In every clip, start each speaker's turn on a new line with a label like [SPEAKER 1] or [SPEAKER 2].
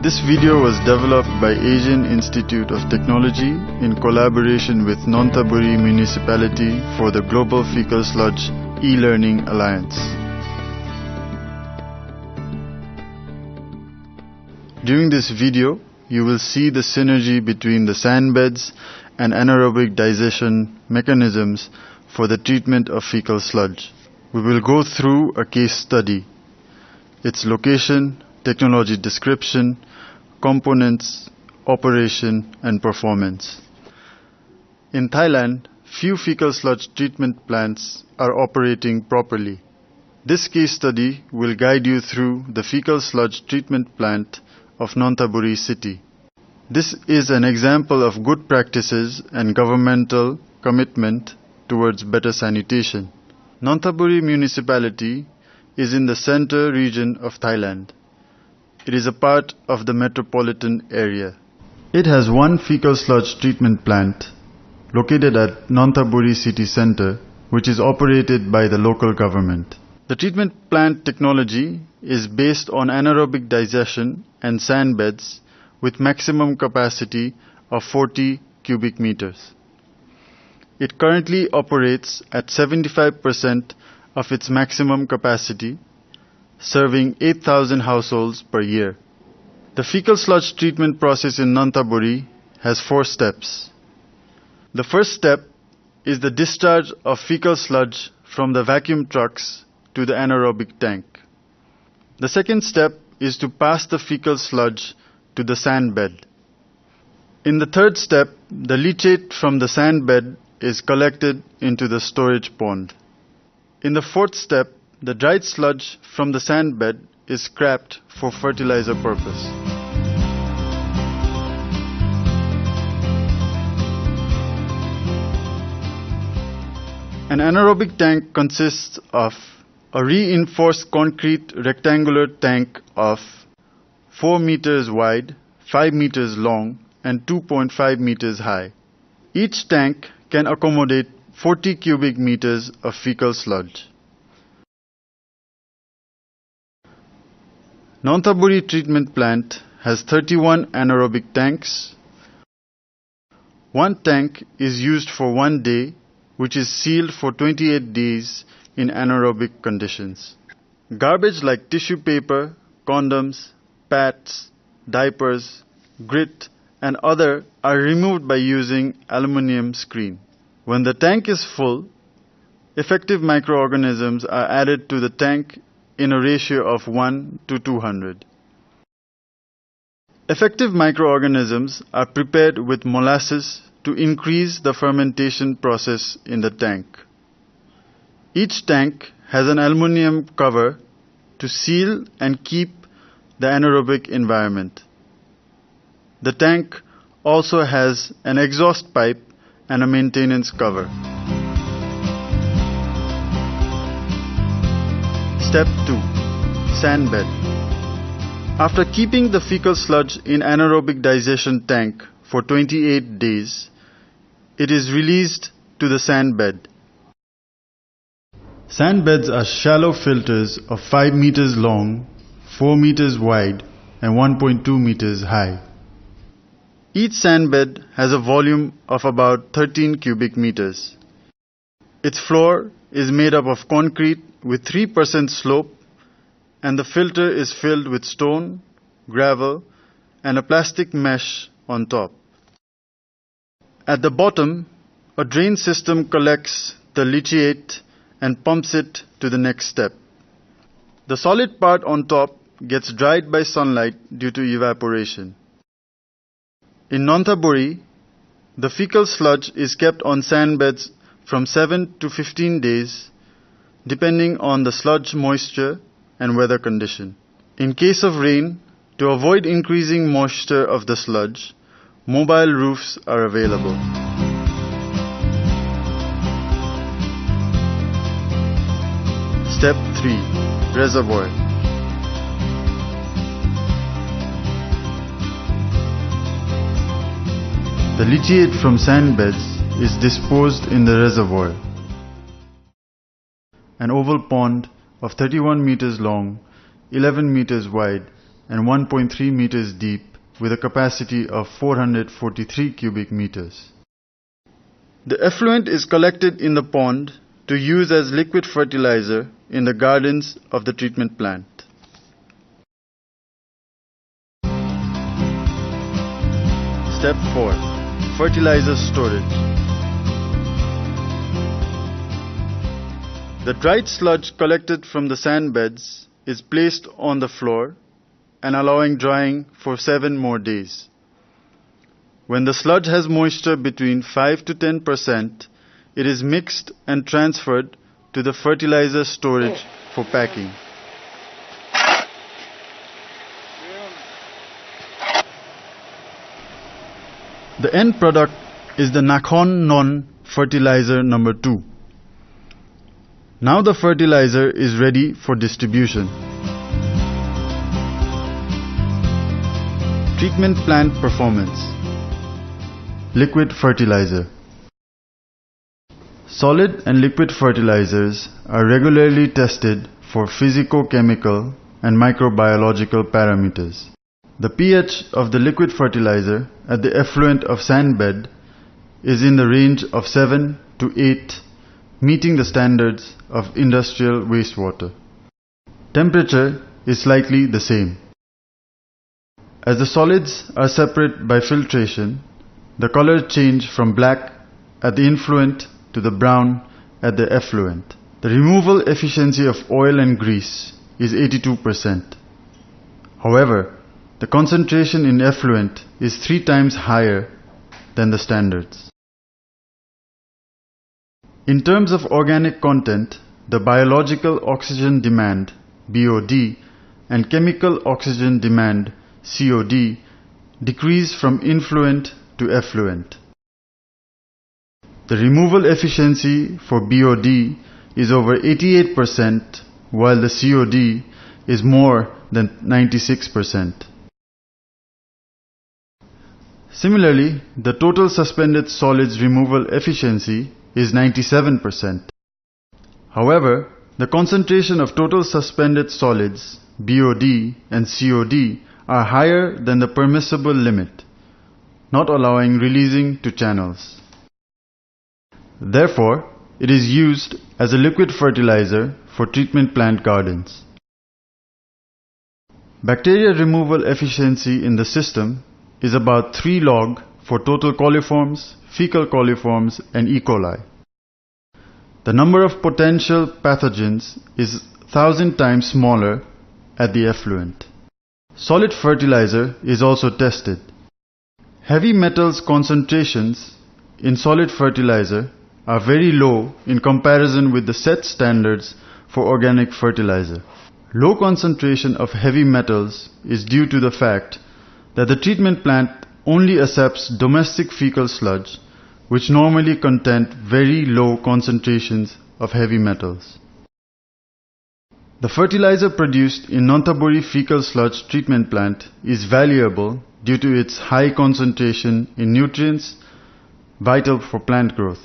[SPEAKER 1] This video was developed by Asian Institute of Technology in collaboration with Nonthaburi Municipality for the Global Fecal Sludge E-Learning Alliance. During this video, you will see the synergy between the sand beds and anaerobic digestion mechanisms for the treatment of fecal sludge. We will go through a case study, its location, technology description, components, operation and performance. In Thailand, few fecal sludge treatment plants are operating properly. This case study will guide you through the fecal sludge treatment plant of Nonthaburi city. This is an example of good practices and governmental commitment towards better sanitation. Nonthaburi municipality is in the center region of Thailand. It is a part of the metropolitan area. It has one fecal sludge treatment plant located at Nonthaburi city center, which is operated by the local government. The treatment plant technology is based on anaerobic digestion and sand beds with maximum capacity of 40 cubic meters. It currently operates at 75% of its maximum capacity, serving 8,000 households per year. The fecal sludge treatment process in Nonthaburi has 4 steps. The first step is the discharge of fecal sludge from the vacuum trucks to the anaerobic tank. The second step is to pass the fecal sludge to the sand bed. In the third step, the leachate from the sand bed is collected into the storage pond. In the fourth step, the dried sludge from the sand bed is scrapped for fertilizer purpose. An anaerobic tank consists of a reinforced concrete rectangular tank of 4 meters wide, 5 meters long, and 2.5 meters high. Each tank can accommodate 40 cubic meters of fecal sludge. Nonthaburi treatment plant has 31 anaerobic tanks. One tank is used for 1 day, which is sealed for 28 days in anaerobic conditions. Garbage like tissue paper, condoms, pads, diapers, grit, and other are removed by using aluminum screen. When the tank is full, effective microorganisms are added to the tank in a ratio of 1 to 200. Effective microorganisms are prepared with molasses to increase the fermentation process in the tank. Each tank has an aluminum cover to seal and keep the anaerobic environment. The tank also has an exhaust pipe and a maintenance cover. Step 2. Sand bed. After keeping the fecal sludge in anaerobic digestion tank for 28 days, it is released to the sand bed. Sand beds are shallow filters of 5 meters long, 4 meters wide, and 1.2 meters high. Each sand bed has a volume of about 13 cubic meters. Its floor is made up of concrete with 3% slope, and the filter is filled with stone, gravel, and a plastic mesh on top. At the bottom, a drain system collects the leachate and pumps it to the next step. The solid part on top gets dried by sunlight due to evaporation. In Nonthaburi, the fecal sludge is kept on sand beds from 7 to 15 days, depending on the sludge moisture and weather condition. In case of rain, to avoid increasing moisture of the sludge, mobile roofs are available. Step 3. Reservoir. The leachate from sand beds is disposed in the reservoir. An oval pond of 31 meters long, 11 meters wide, and 1.3 meters deep with a capacity of 443 cubic meters. The effluent is collected in the pond to use as liquid fertilizer in the gardens of the treatment plant. Step 4. Fertilizer storage. The dried sludge collected from the sand beds is placed on the floor and allowing drying for 7 more days. When the sludge has moisture between 5 to 10%, it is mixed and transferred to the fertilizer storage for packing. The end product is the Nakhon Non fertilizer number 2. Now the fertilizer is ready for distribution. Treatment plant performance. Liquid fertilizer. Solid and liquid fertilizers are regularly tested for physico-chemical and microbiological parameters. The pH of the liquid fertilizer at the effluent of sand bed is in the range of 7 to 8, meeting the standards of industrial wastewater. Temperature is slightly the same. As the solids are separate by filtration, the color change from black at the influent to the brown at the effluent. The removal efficiency of oil and grease is 82%. However, the concentration in effluent is 3 times higher than the standards. In terms of organic content, the biological oxygen demand (BOD) and chemical oxygen demand (COD) decrease from influent to effluent. The removal efficiency for BOD is over 88%, while the COD is more than 96%. Similarly, the total suspended solids removal efficiency is 97%. However, the concentration of total suspended solids, BOD and COD, are higher than the permissible limit, not allowing releasing to channels. Therefore, it is used as a liquid fertilizer for treatment plant gardens. Bacteria removal efficiency in the system is about 3 log for total coliforms, fecal coliforms and E. coli. The number of potential pathogens is 1,000 times smaller at the effluent. Solid fertilizer is also tested. Heavy metals concentrations in solid fertilizer are very low in comparison with the set standards for organic fertilizer. Low concentration of heavy metals is due to the fact that the treatment plant only accepts domestic fecal sludge, which normally contain very low concentrations of heavy metals. The fertilizer produced in Nonthaburi fecal sludge treatment plant is valuable due to its high concentration in nutrients vital for plant growth.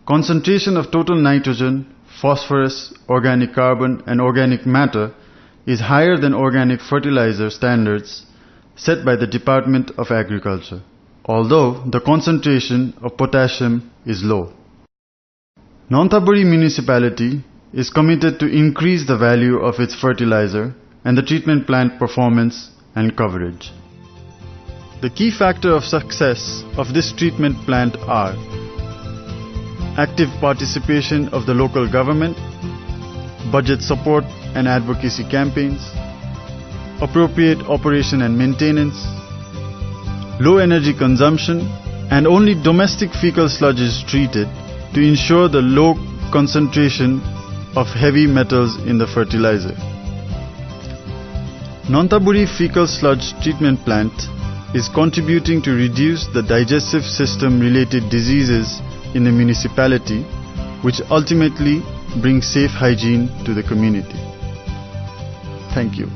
[SPEAKER 1] Concentration of total nitrogen, phosphorus, organic carbon and organic matter is higher than organic fertilizer standards set by the Department of Agriculture, although the concentration of potassium is low. Nonthaburi municipality is committed to increase the value of its fertilizer and the treatment plant performance and coverage. The key factor of success of this treatment plant are active participation of the local government, budget support and advocacy campaigns, appropriate operation and maintenance, low energy consumption, and only domestic fecal sludge is treated to ensure the low concentration of heavy metals in the fertilizer. Nonthaburi fecal sludge treatment plant is contributing to reduce the digestive system related diseases in the municipality, which ultimately brings safe hygiene to the community. Thank you.